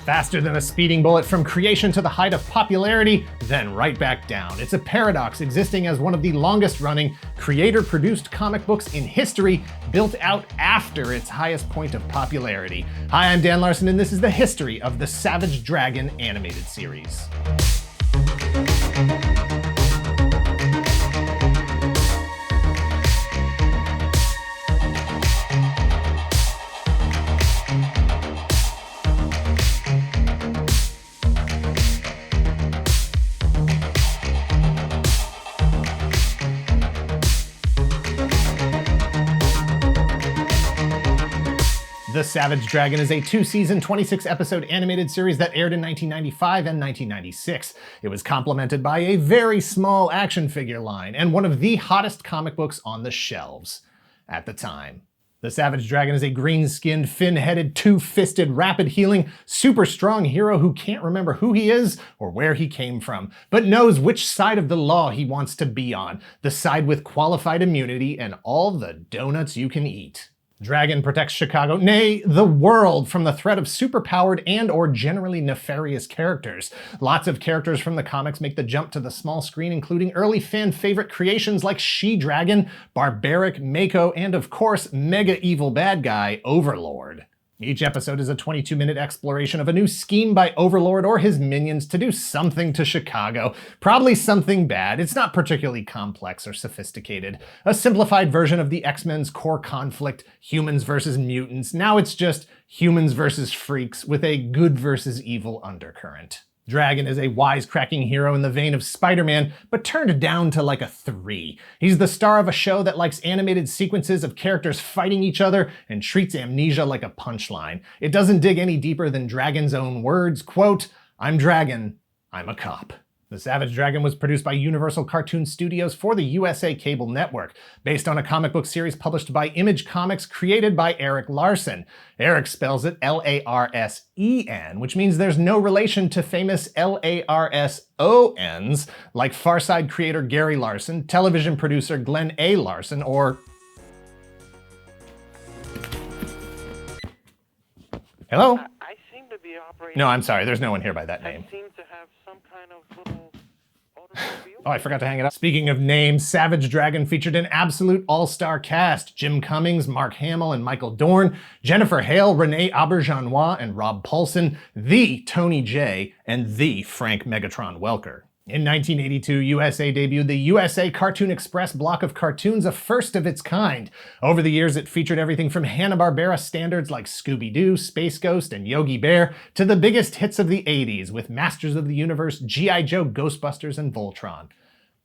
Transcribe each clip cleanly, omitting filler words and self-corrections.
Faster than a speeding bullet from creation to the height of popularity, then right back down. It's a paradox existing as one of the longest-running, creator-produced comic books in history, built out after its highest point of popularity. Hi, I'm Dan Larson, and this is the history of the Savage Dragon animated series. The Savage Dragon is a 2-season, 26-episode animated series that aired in 1995 and 1996. It was complemented by a very small action figure line and one of the hottest comic books on the shelves at the time. The Savage Dragon is a green-skinned, fin-headed, two-fisted, rapid-healing, super strong hero who can't remember who he is or where he came from, but knows which side of the law he wants to be on, the side with qualified immunity and all the donuts you can eat. Dragon protects Chicago, nay, the world, from the threat of superpowered and or generally nefarious characters. Lots of characters from the comics make the jump to the small screen, including early fan favorite creations like She-Dragon, Barbaric, Mako, and of course, mega evil bad guy, Overlord. Each episode is a 22-minute exploration of a new scheme by Overlord or his minions to do something to Chicago. Probably something bad. It's not particularly complex or sophisticated. A simplified version of the X-Men's core conflict, humans versus mutants. Now it's just humans versus freaks with a good versus evil undercurrent. Dragon is a wisecracking hero in the vein of Spider-Man, but turned down to like a 3. He's the star of a show that likes animated sequences of characters fighting each other and treats amnesia like a punchline. It doesn't dig any deeper than Dragon's own words, quote, "I'm Dragon, I'm a cop." The Savage Dragon was produced by Universal Cartoon Studios for the USA Cable Network, based on a comic book series published by Image Comics created by Erik Larsen. Erik spells it L-A-R-S-E-N, which means there's no relation to famous L-A-R-S-O-Ns like Far Side creator Gary Larson, television producer Glenn A. Larson, or... Hello? I seem to be operating... No, I'm sorry, there's no one here by that name. I seem to have some kind of little automobile. Oh, I forgot to hang it up. Speaking of names, Savage Dragon featured an absolute all-star cast. Jim Cummings, Mark Hamill, and Michael Dorn, Jennifer Hale, Renee Auberjonois, and Rob Paulsen, the Tony Jay, and the Frank Megatron Welker. In 1982, USA debuted the USA Cartoon Express block of cartoons, a first of its kind. Over the years, it featured everything from Hanna-Barbera standards like Scooby-Doo, Space Ghost, and Yogi Bear, to the biggest hits of the 80s with Masters of the Universe, G.I. Joe, Ghostbusters, and Voltron.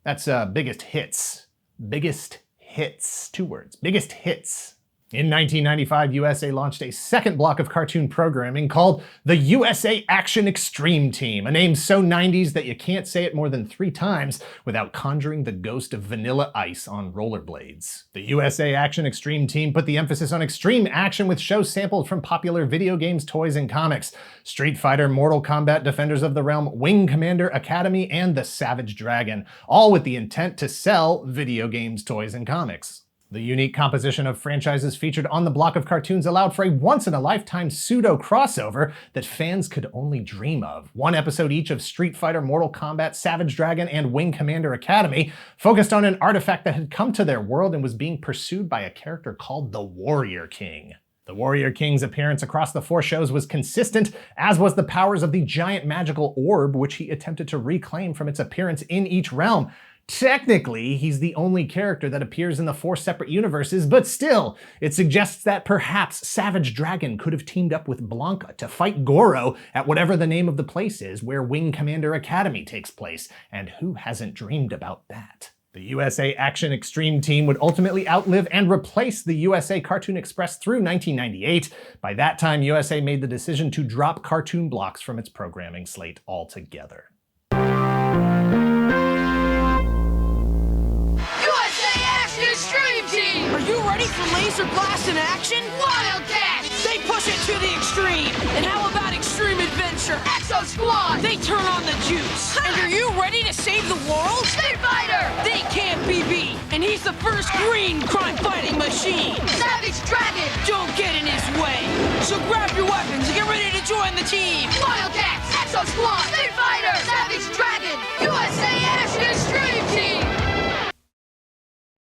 That's biggest hits. Biggest hits. 2 words. Biggest hits. In 1995, USA launched a second block of cartoon programming called the USA Action Extreme Team, a name so 90s that you can't say it more than 3 times without conjuring the ghost of Vanilla Ice on rollerblades. The USA Action Extreme Team put the emphasis on extreme action with shows sampled from popular video games, toys, and comics. Street Fighter, Mortal Kombat, Defenders of the Realm, Wing Commander Academy, and The Savage Dragon, all with the intent to sell video games, toys, and comics. The unique composition of franchises featured on the block of cartoons allowed for a once-in-a-lifetime pseudo-crossover that fans could only dream of. 1 episode each of Street Fighter, Mortal Kombat, Savage Dragon, and Wing Commander Academy focused on an artifact that had come to their world and was being pursued by a character called the Warrior King. The Warrior King's appearance across the 4 shows was consistent, as was the powers of the giant magical orb which he attempted to reclaim from its appearance in each realm. Technically, he's the only character that appears in the 4 separate universes, but still, it suggests that perhaps Savage Dragon could have teamed up with Blanca to fight Goro at whatever the name of the place is where Wing Commander Academy takes place, and who hasn't dreamed about that? The USA Action Extreme Team would ultimately outlive and replace the USA Cartoon Express through 1998. By that time, USA made the decision to drop cartoon blocks from its programming slate altogether. Are you ready for laser blast in action? Wildcats! They push it to the extreme. And how about extreme adventure? Exo Squad! They turn on the juice. And are you ready to save the world? Street Fighter! They can't be beat. And he's the first green crime-fighting machine. Savage Dragon! Don't get in his way. So grab your weapons and get ready to join the team. Exo Squad, Street Fighter, Savage Dragon, USA Action Stream Team!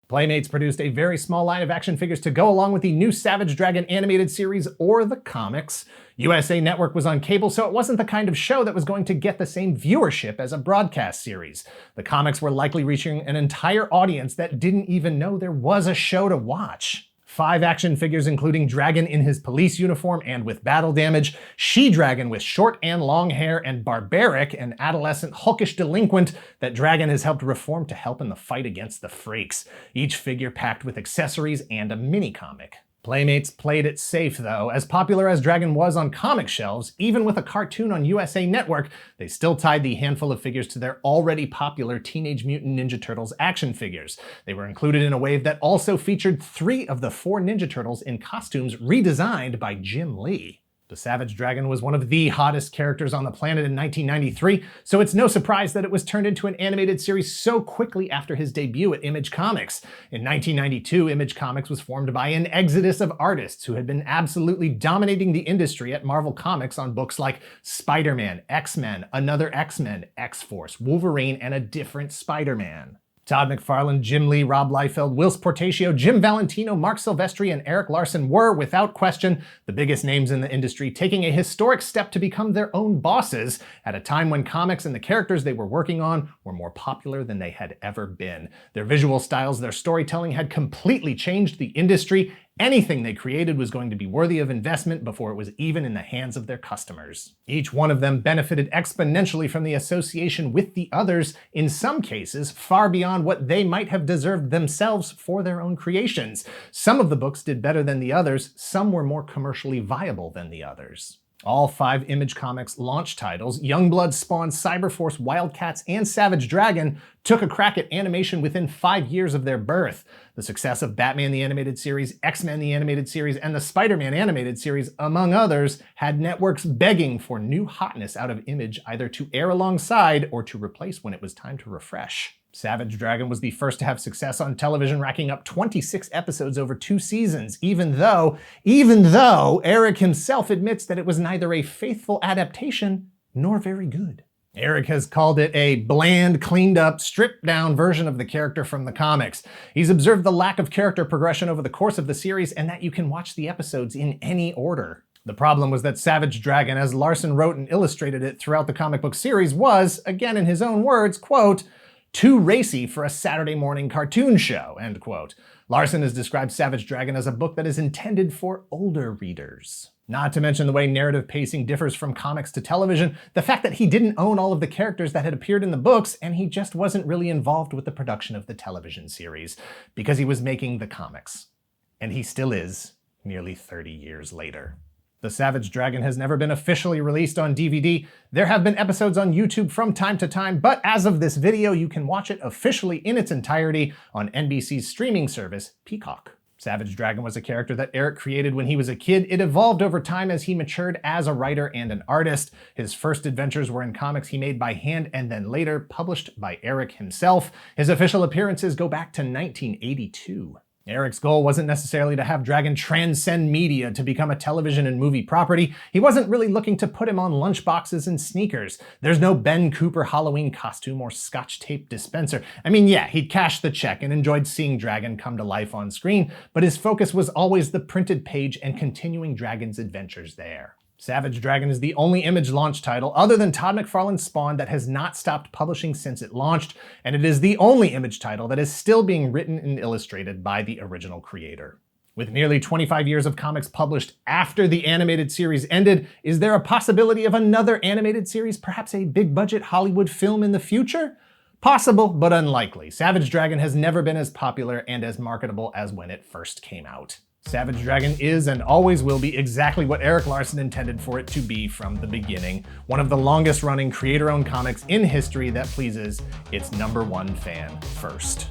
Playmates produced a very small line of action figures to go along with the new Savage Dragon animated series or the comics. USA Network was on cable, so it wasn't the kind of show that was going to get the same viewership as a broadcast series. The comics were likely reaching an entire audience that didn't even know there was a show to watch. 5 action figures including Dragon in his police uniform and with battle damage, She-Dragon with short and long hair, and Barbaric, an adolescent hulkish delinquent that Dragon has helped reform to help in the fight against the Freaks. Each figure packed with accessories and a mini-comic. Playmates played it safe though. As popular as Dragon was on comic shelves, even with a cartoon on USA Network, they still tied the handful of figures to their already popular Teenage Mutant Ninja Turtles action figures. They were included in a wave that also featured 3 of the 4 Ninja Turtles in costumes redesigned by Jim Lee. The Savage Dragon was one of the hottest characters on the planet in 1993, so it's no surprise that it was turned into an animated series so quickly after his debut at Image Comics. In 1992, Image Comics was formed by an exodus of artists who had been absolutely dominating the industry at Marvel Comics on books like Spider-Man, X-Men, Another X-Men, X-Force, Wolverine, and a different Spider-Man. Todd McFarlane, Jim Lee, Rob Liefeld, Whilce Portacio, Jim Valentino, Mark Silvestri, and Eric Larson were, without question, the biggest names in the industry, taking a historic step to become their own bosses at a time when comics and the characters they were working on were more popular than they had ever been. Their visual styles, their storytelling had completely changed the industry. Anything they created was going to be worthy of investment before it was even in the hands of their customers. Each one of them benefited exponentially from the association with the others, in some cases far beyond what they might have deserved themselves for their own creations. Some of the books did better than the others, some were more commercially viable than the others. All 5 Image Comics launch titles, Youngblood, Spawn, Cyberforce, Wildcats, and Savage Dragon, took a crack at animation within 5 years of their birth. The success of Batman the Animated Series, X-Men the Animated Series, and the Spider-Man Animated Series, among others, had networks begging for new hotness out of Image either to air alongside or to replace when it was time to refresh. Savage Dragon was the first to have success on television, racking up 26 episodes over 2 seasons, even though Eric himself admits that it was neither a faithful adaptation nor very good. Eric has called it a bland, cleaned up, stripped down version of the character from the comics. He's observed the lack of character progression over the course of the series and that you can watch the episodes in any order. The problem was that Savage Dragon, as Larson wrote and illustrated it throughout the comic book series, was, again in his own words, quote, too racy for a Saturday morning cartoon show, end quote. Larson has described Savage Dragon as a book that is intended for older readers. Not to mention the way narrative pacing differs from comics to television, the fact that he didn't own all of the characters that had appeared in the books, and he just wasn't really involved with the production of the television series, because he was making the comics. And he still is, nearly 30 years later. The Savage Dragon has never been officially released on DVD. There have been episodes on YouTube from time to time, but as of this video, you can watch it officially in its entirety on NBC's streaming service, Peacock. Savage Dragon was a character that Eric created when he was a kid. It evolved over time as he matured as a writer and an artist. His first adventures were in comics he made by hand and then later published by Eric himself. His official appearances go back to 1982. Eric's goal wasn't necessarily to have Dragon transcend media to become a television and movie property. He wasn't really looking to put him on lunchboxes and sneakers. There's no Ben Cooper Halloween costume or Scotch tape dispenser. I mean, yeah, he'd cashed the check and enjoyed seeing Dragon come to life on screen, but his focus was always the printed page and continuing Dragon's adventures there. Savage Dragon is the only Image launch title other than Todd McFarlane's Spawn that has not stopped publishing since it launched, and it is the only Image title that is still being written and illustrated by the original creator. With nearly 25 years of comics published after the animated series ended, is there a possibility of another animated series, perhaps a big-budget Hollywood film in the future? Possible, but unlikely. Savage Dragon has never been as popular and as marketable as when it first came out. Savage Dragon is and always will be exactly what Eric Larson intended for it to be from the beginning. One of the longest running creator-owned comics in history that pleases its #1 fan first.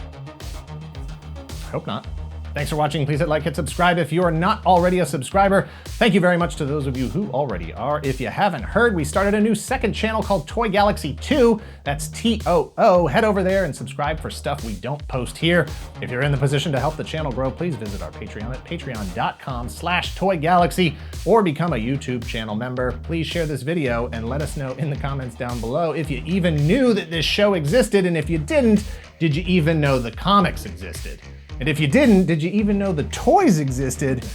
I hope not. Thanks for watching. Please hit like, hit subscribe if you are not already a subscriber. Thank you very much to those of you who already are. If you haven't heard, we started a new second channel called Toy Galaxy 2. That's TOO. Head over there and subscribe for stuff we don't post here. If you're in the position to help the channel grow, please visit our Patreon at patreon.com/toygalaxy or become a YouTube channel member. Please share this video and let us know in the comments down below if you even knew that this show existed, and if you didn't, did you even know the comics existed? And if you didn't, did you even know the toys existed?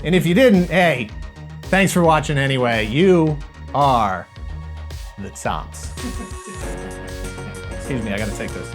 And if you didn't, hey, thanks for watching anyway. You are the tops. Excuse me, I gotta take this.